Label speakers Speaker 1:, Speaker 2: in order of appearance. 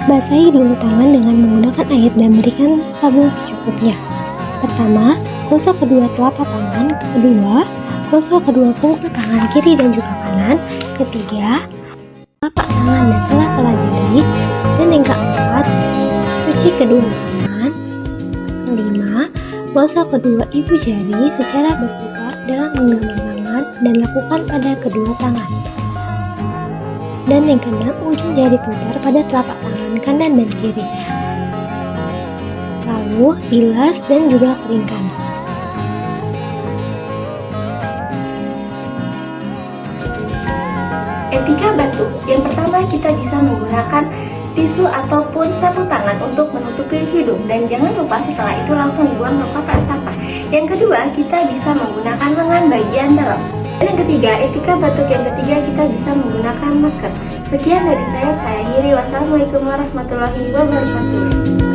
Speaker 1: Basahi dulu tangan dengan menggunakan air dan berikan sabun secukupnya. Pertama, gosok kedua telapak tangan. Kedua, gosok kedua punggung tangan kiri dan juga kanan. Ketiga, telapak tangan dan sela-sela jari. Dan yang keempat, cuci kedua tangan. Kelima, gosok kedua ibu jari secara berputar dalam menggenggam tangan dan lakukan pada kedua tangan. Dan yang keenam, ujung jari putar pada telapak tangan kanan dan kiri. Lalu bilas dan juga keringkan.
Speaker 2: Etika batuk. Yang pertama, kita bisa menggunakan tisu ataupun sapu tangan untuk menutupi hidung, dan jangan lupa setelah itu langsung dibuang ke kotak sampah. Yang kedua, kita bisa menggunakan lengan bagian dalam. Dan yang ketiga, etika batuk yang ketiga, kita bisa menggunakan masker. Sekian dari saya Hiri. Wassalamualaikum warahmatullahi wabarakatuh.